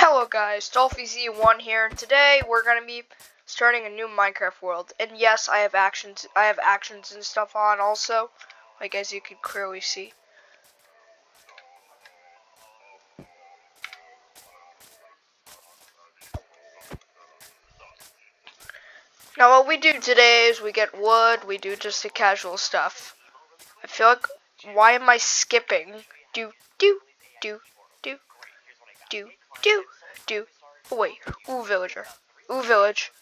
Hello guys, DolphyZ1 here, and today we're gonna be starting a new Minecraft world. And yes, I have actions and stuff on also, like as you can clearly see. Now what we do today is we get wood, we do just the casual stuff. I feel like, why am I skipping? Do, do, do, do, do, do, do. Oh wait, ooh villager, ooh village.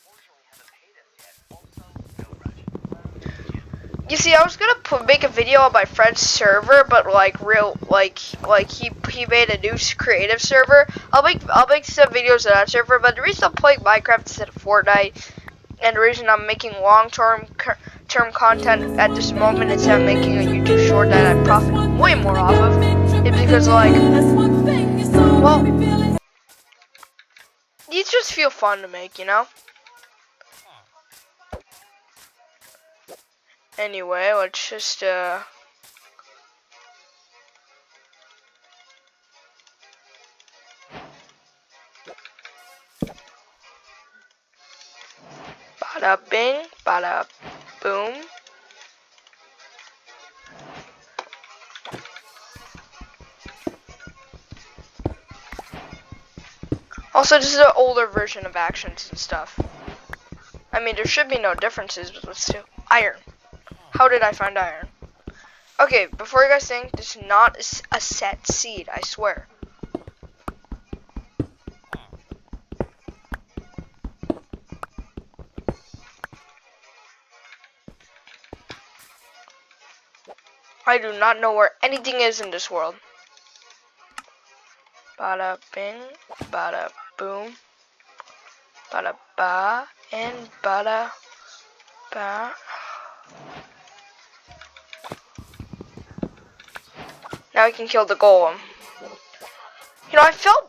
You see, I was gonna make a video on my friend's server, but like he made a new creative server. I'll make some videos on that server. But the reason I'm playing Minecraft instead of Fortnite, and the reason I'm making long-term content at this moment instead of making a YouTube short that I profit way more off of, is because like, well, these just feel fun to make, you know. Anyway, let's just bada bing, bada boom. Also, this is an older version of actions and stuff. I mean, there should be no differences, but let's do iron. How did I find iron? Okay, before you guys think, this is not a set seed, I swear. I do not know where anything is in this world. Bada bing, bada boom, bada ba, and bada ba. Now we can kill the golem. You know,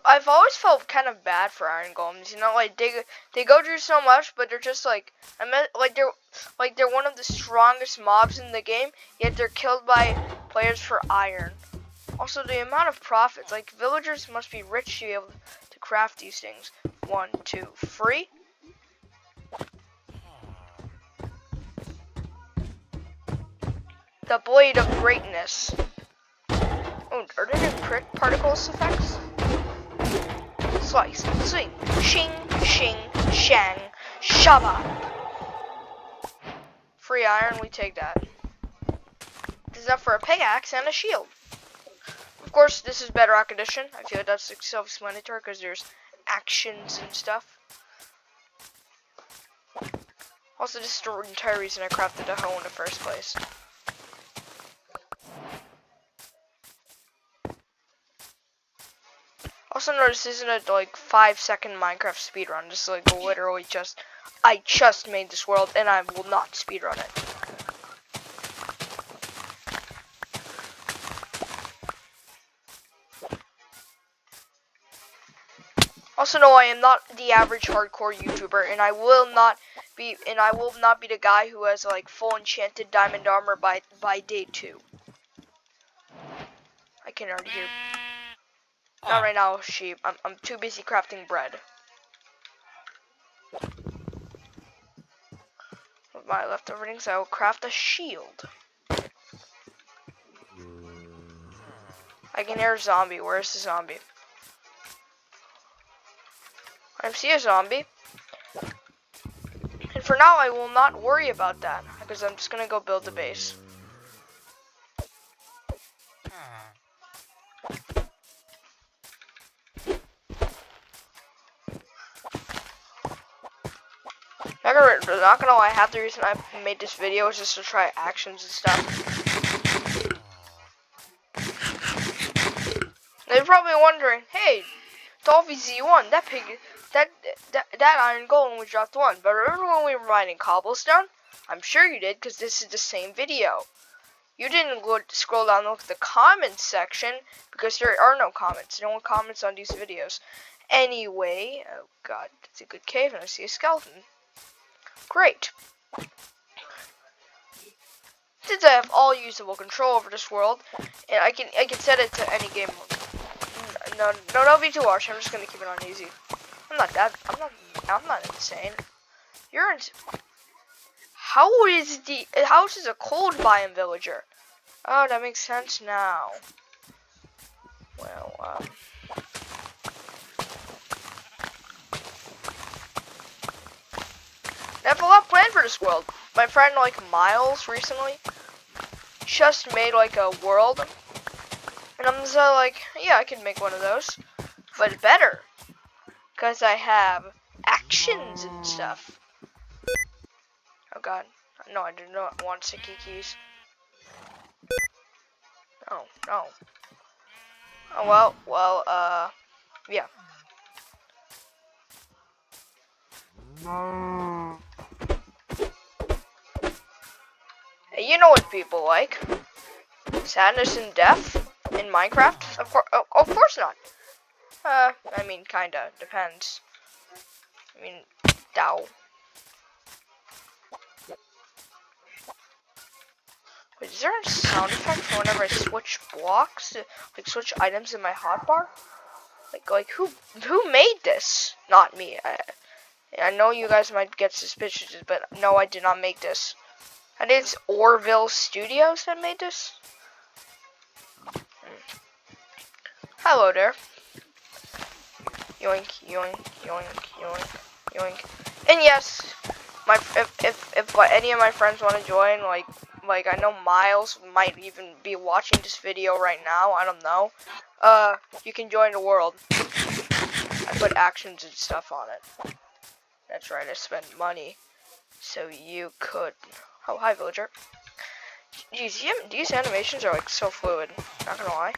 I've always felt kind of bad for iron golems. You know, like they go through so much, but they're just like they're one of the strongest mobs in the game. Yet they're killed by players for iron. Also, the amount of profits, like villagers must be rich to be able to craft these things. 1, 2, 3. The blade of greatness. Oh, are there any particles effects? Slice, swing, shing, shing, shang, shaba. Free iron, we take that. This is up for a pickaxe and a shield. Of course, this is Bedrock Edition. I feel like that's self-explanatory because there's actions and stuff. Also, this is the entire reason I crafted a hoe in the first place. Also notice this isn't a like 5-second Minecraft speedrun. This is like literally I just made this world and I will not speedrun it. Also no, I am not the average hardcore YouTuber, and I will not be the guy who has like full enchanted diamond armor by day 2. I can already hear. Not right now, sheep. I'm too busy crafting bread. With my leftover things, I will craft a shield. I can hear a zombie. Where's the zombie? I see a zombie. And for now, I will not worry about that, because I'm just gonna go build a base. Not gonna lie, half the reason I made this video is just to try actions and stuff. They're probably wondering, hey, DolphyZ1, that iron golem was dropped 1. But remember when we were mining cobblestone? I'm sure you did, because this is the same video. You didn't go scroll down and look at the comments section, because there are no comments. No one comments on these videos. Anyway, oh god, it's a good cave, and I see a skeleton. Great. Since I have all usable control over this world, and I can set it to any game mode. No, that'll be too harsh. I'm just gonna keep it on easy. I'm not insane. You're ins. How is a cold biome villager? Oh, that makes sense now. Well, I have a lot planned for this world. My friend, like, Miles, recently just made, like, a world. And I'm so, like, yeah, I can make one of those. But better. Because I have actions and stuff. Oh, God. No, I do not want sticky keys. Oh, no. Oh, well, yeah. You know what people like. Sadness and death in Minecraft? Of course not. I mean, kinda. Depends. I mean, Dow. Wait, is there a sound effect for whenever I switch blocks? Like, switch items in my hotbar? Like, who made this? Not me. I know you guys might get suspicious, but no, I did not make this. I think it's Orville Studios that made this. Hello there. Yoink, yoink, yoink, yoink, yoink. And yes, if any of my friends want to join, like I know Miles might even be watching this video right now. I don't know. You can join the world. I put actions and stuff on it. That's right. I spent money, so you could. Oh, hi, villager. Jeez, these animations are like so fluid. Not gonna lie.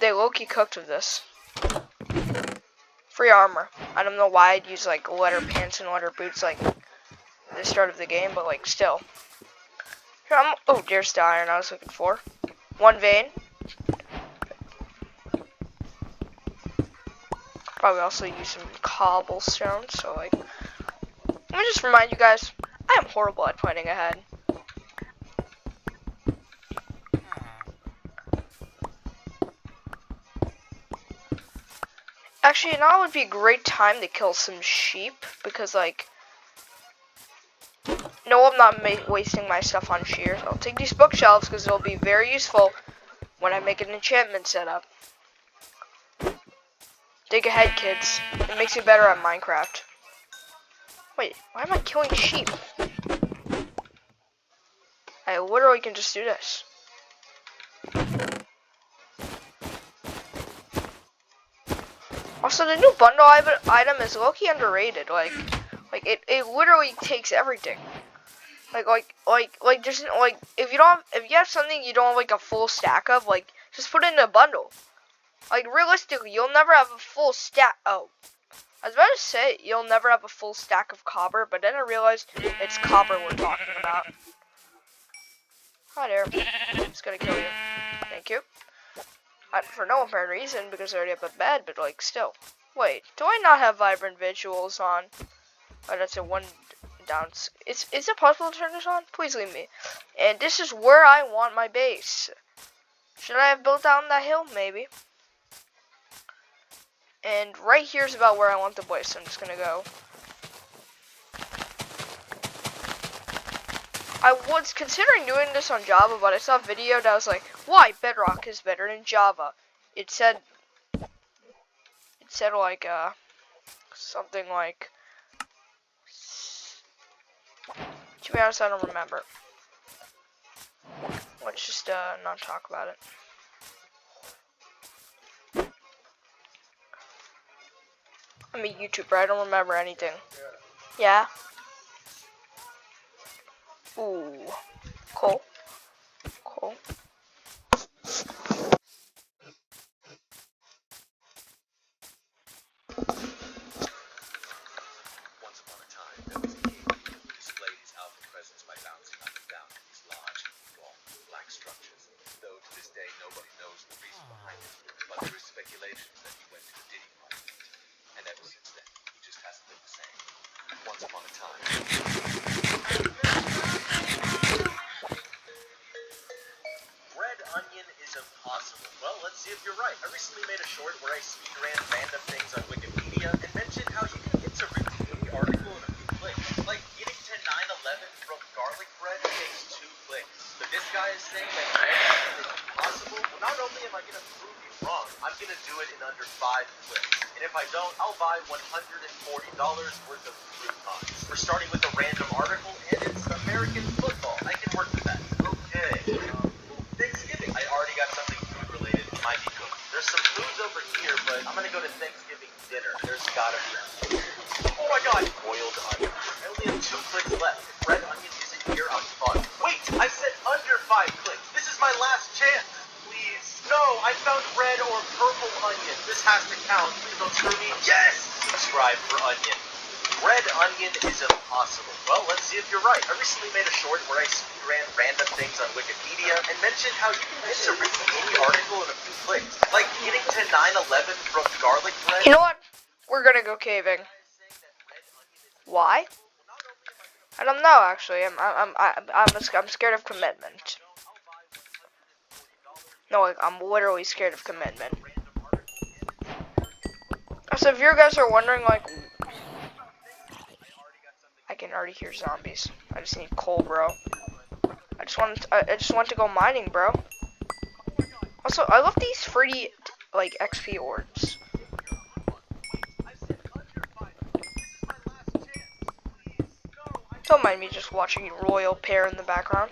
They low-key cooked with this. Free armor. I don't know why I'd use like leather pants and leather boots like at the start of the game, but like still. Oh, there's the iron I was looking for. One vein. Probably also use some cobblestone. So like, let me just remind you guys, I am horrible at planning ahead. Actually, now would be a great time to kill some sheep, because, like, no, I'm not wasting my stuff on shears. I'll take these bookshelves, because it'll be very useful when I make an enchantment setup. Think ahead, kids. It makes you better at Minecraft. Wait, why am I killing sheep? I literally can just do this. Also, the new bundle item is low-key underrated. Like it literally takes everything. Like just like if you have something you don't have like a full stack of, like just put it in a bundle. Like realistically, you'll never have a full stack. Oh, I was about to say you'll never have a full stack of copper, but then I realized it's copper we're talking about. Hi there. Just gonna kill you. Thank you. For no apparent reason, because I already have a bed, but like still. Wait, do I not have vibrant visuals on? Oh, that's a one down. Is it possible to turn this on? Please leave me. And this is where I want my base. Should I have built down that hill? Maybe. And right here is about where I want the base, so I'm just gonna go. I was considering doing this on Java, but I saw a video that was like, why Bedrock is better than Java. It said like, something like, to be honest, I don't remember. Let's just, not talk about it. I'm a YouTuber, I don't remember anything. Yeah? Ooh. Cool. Cool. Once upon a time, there was a king who displayed his alpha presence by bouncing up and down these large, long, black structures. Though to this day nobody knows the reason behind it, but there is speculation that he went to the Diddy Party. And ever since then, he just hasn't been the same. Once upon a time. Red onion is impossible. Well, let's see if you're right. I recently made short where I speed ran random things on Wikipedia and mentioned how you can get to read any article in a few clicks. Like getting to 9/11 from garlic bread takes 2 clicks. But this guy is saying that it's impossible. Well, not only am I going to prove you wrong, I'm going to do it in under 5 clicks. And if I don't, I'll buy $140 worth of croutons. We're starting with a random article, and it's American football. I can work with that. Okay. Thanksgiving. I already got something food related. Might be cooked. There's some foods over here, but I'm gonna go to Thanksgiving dinner. There's gotta be. Oh my god! Boiled onion. I only have 2 clicks left. If red onion isn't here, I'm fucked. Wait! I said under 5 clicks. This is my last chance. Please. No, I found red or purple onion. This has to count. Please don't screw me. Yes! Subscribe for onion. Red onion is impossible. Well, let's see if you're right. I recently made a short where I speed ran random things on Wikipedia and mentioned how you can get to read any article in a few clicks. Like getting to 9/11 from garlic bread. You know what? We're gonna go caving. Why? I don't know actually. I'm scared of commitment. No, like, I'm literally scared of commitment. So if you guys are wondering, like, I can already hear zombies. I just need coal, bro. I just want to go mining, bro. Also, I love these free, like, XP orbs. Don't mind me just watching Royal Pair in the background.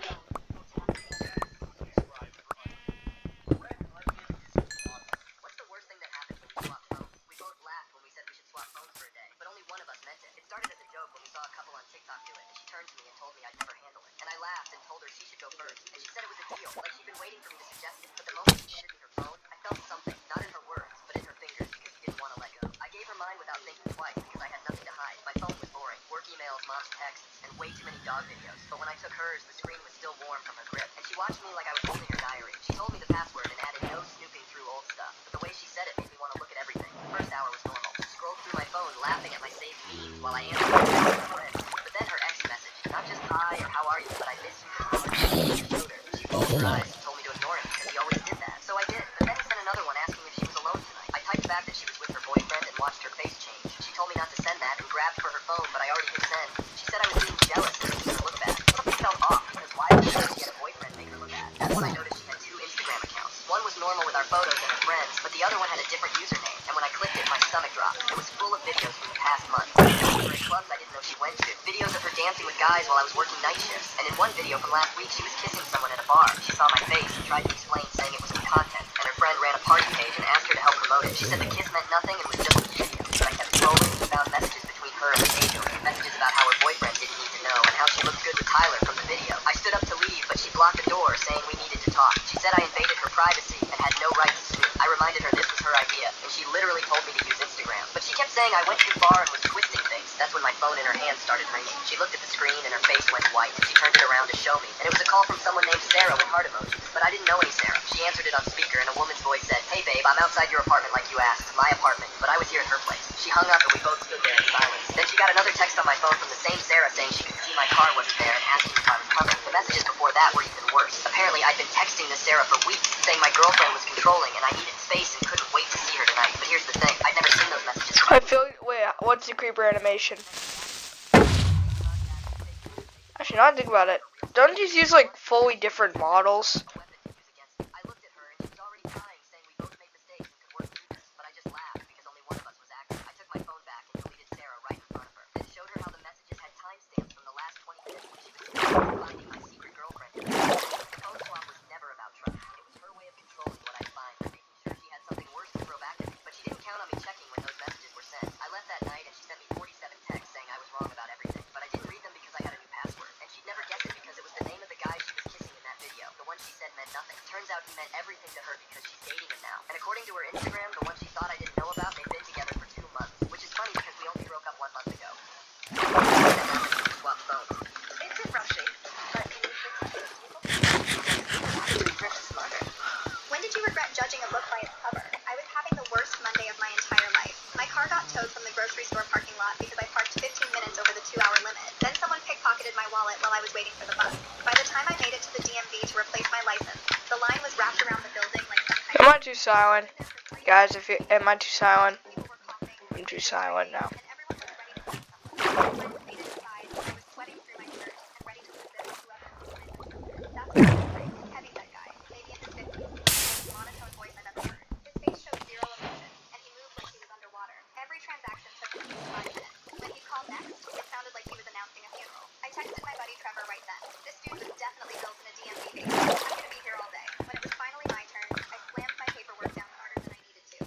What's the worst thing that happened when we swapped phones? We both laughed when we said we should swap phones for a day, but only one of us meant it. It started as a joke when we saw a couple on TikTok do it, and she turned to me and told me I'd never handle it. And I laughed and told her she should go first, and she said it was a deal, like she'd been waiting for me to suggest it. But the moment she handed me her phone, I felt something, not in her words, but in her fingers, because she didn't want to let go. I gave her mine without thinking twice, because I had nothing to hide. My phone was boring, work emails, mom's texts, and way too many dog videos. But when I took hers, the screen was still warm from her grip, and she watched me like I was holding her diary. She told me the password and added no snooping through old stuff, but the way she said it made me want to look at everything. The first hour was normal. She scrolled through my phone, laughing at my saved memes while I answered her friends. But then her ex message, not just hi or how are you, but I miss you. She showed her. She rolled her eyes and told me to ignore him because he always did that. So I did. But then he sent another one asking if she was alone tonight. I typed back that she was with her boyfriend and watched her face change. She told me not to send that and grabbed for her phone, but I already hit send. She said I was being jealous and making her look bad. Something felt off because why would she get a boyfriend make her look bad? That's when I noticed she had 2 Instagram accounts. One was normal with our photos and her friends, but the other one had a different username. And when I clicked it, my stomach dropped. It was full of videos from the past month. Videos of her clubs I didn't know she went to. Videos of her dancing with guys while I was working night shifts. And in one video from last week, she was kissing someone at a bar. She saw my face and tried to explain, saying it was in content. And her friend ran a party page and asked her to help promote it. She said the kiss meant nothing and was just a video. But I kept scrolling and found messages between her and the page owner. Messages about how her boyfriend didn't need to know and how she looked good with Tyler from the video. I stood up to leave, but she blocked the door, saying we needed to talk. She said I invaded her privacy and had no right to snoop. I reminded her this was her idea, and she literally told me to use Instagram. But she kept saying I went too far and was twisting things. That's when my phone in her hand started ringing. She looked at the screen and her face went white. She turned it around to show me, and it was a call from someone named Sarah with heart emojis. But I didn't know any Sarah. She answered it on speaker, and a woman's voice said, "Hey babe, I'm outside your apartment like you asked. My apartment." But I was here at her place. She hung up and we both stood there in silence. Then she got another text on my phone from the same Sarah saying she could see my car wasn't there and asking if I was coming. The messages before that were even worse. Apparently I'd been texting this Sarah for weeks, saying my girlfriend was controlling and I needed space and couldn't wait to see her tonight. But here's the thing, I'd never seen those messages from I feel. Wait, what's the creeper animation? Actually, now I think about it. Don't these use like fully different models? I looked at her and she was already crying, saying we both made mistakes and could work through this. But I just laughed because only one of us was active. I took my phone back and deleted Sarah right in front of her. Then showed her how the messages had timestamps from the last 20 minutes when she was finding my secret girlfriend. The phone swap was never about trust. It was her way of controlling what I'd find and making sure she had something worse to throw back at me. But she didn't count on me checking when those messages were sent. I left that night and she sent me 47 texts saying I was wrong about everything. But I didn't read them because I had a new password. And she'd never guess it because it was the name of the guy she was kissing in that video. The one she said meant nothing. Turns out he meant everything to her because she's dating him now. And according to her Instagram, the one she thought I didn't know about, they've been together for 2 months. Which is funny because we only broke up 1 month ago. Swap phones. It's refreshing, but can you fix it? When did you regret judging a book by its cover? I was having the worst Monday of my entire life. My car got towed from the grocery store parking lot because I parked 15 minutes over the 2-hour limit. Then someone pickpocketed my wallet while I was waiting for the bus. By the time I made it to the DMV to replace my license, the line was wrapped around the building like some kind Am of... I too silent? For 3 Guys, if you am I too silent? I'm too silent now. Texted my buddy Trevor right then. This dude was definitely built in a DMV base. I'm gonna be here all day. When it was finally my turn, I slammed my paperwork down harder than I needed to.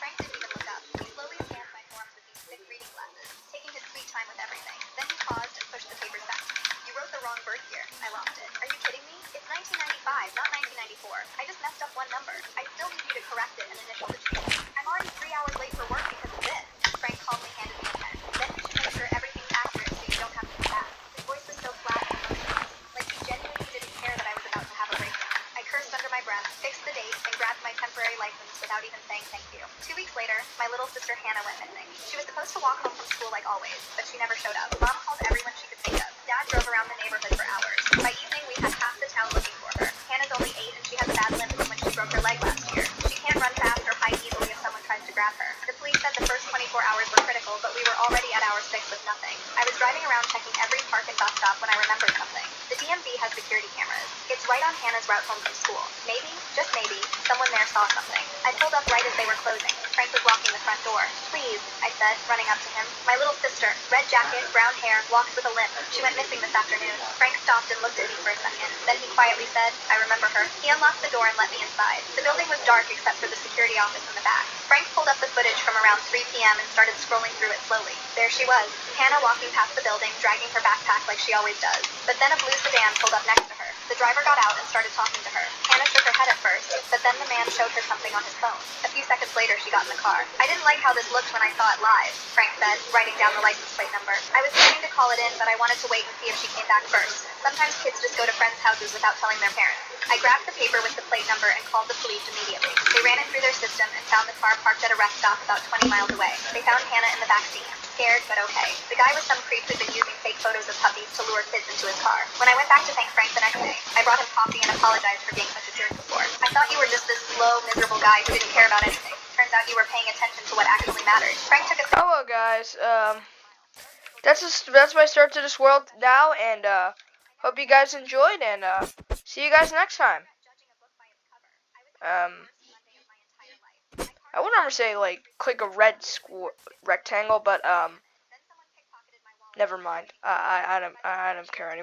Frank didn't even look up. He slowly scanned my forms with these thick reading glasses, taking his sweet time with everything. Then he paused and pushed the papers back to me. You wrote the wrong birth year. I lost it. Are you kidding me? It's 1995, not 1994. I just messed up one number. I still need you to correct it and initial the change. I'm already 3 hours late for work because of this. Frank calmly handed me a pen. Then you should make sure everything's accurate so you don't have to come back. His voice was so flat and emotionless, like he genuinely didn't care that I was about to have a breakdown. I cursed under my breath, fixed the date, and grabbed my temporary license without even saying thank you. 2 weeks later, my little sister Hannah went missing. She was supposed to walk home from school like always, but she never showed up. Mom called everyone she could think of. Dad drove around the neighborhood for hours. By evening, we had half the town looking for her. Hannah's only 8 and she has a bad limp from when she broke her leg last year. She can't run fast or hide easily if someone tries to grab her. The police said the first 24 hours were critical, but we were already at hour 6 with nothing. I was driving around checking every park and bus stop when I remembered something. The DMV has security cameras. It's right on Hannah's route home from school. Maybe, just maybe, someone there saw something. I pulled up right as they were closing. Frank was locking the front door. Please, I said, running up to him. My little sister, red jacket, brown hair, walks with a limp. She went missing this afternoon. Frank stopped and looked at me for a second. Then he quietly said, I remember her. He unlocked the door and let me inside. The building was dark except for the security office in the back. Frank pulled up the footage from around 3 p.m. and started scrolling through it slowly. There she was, Hannah walking past the building, dragging her backpack like she always does. But then a blue sedan pulled up next to her. The driver got out and started talking to her. Hannah shook her head at first, but then the man showed her something on his phone. A few seconds later, she got in the car. I didn't like how this looked when I saw it live, Frank said, writing down the license plate number. I was planning to call it in, but I wanted to wait and see if she came back first. Sometimes kids just go to friends' houses without telling their parents. I grabbed the paper with the plate number and called the police immediately. They ran it through their system and found the car parked at a rest stop about 20 miles away. They found Hannah in the back seat. Scared, but okay. The guy was some creep who'd been using fake photos of puppies to lure kids into his car. When I went back to thank Frank the next day, I brought him coffee and apologized for being such a jerk before. I thought you were just this slow, miserable guy who didn't care about anything. Turns out you were paying attention to what actually mattered. Frank took a Hello, guys. That's my start to this world now, and hope you guys enjoyed, and see you guys next time. I would never say like click a red rectangle, but never mind. I don't care anymore.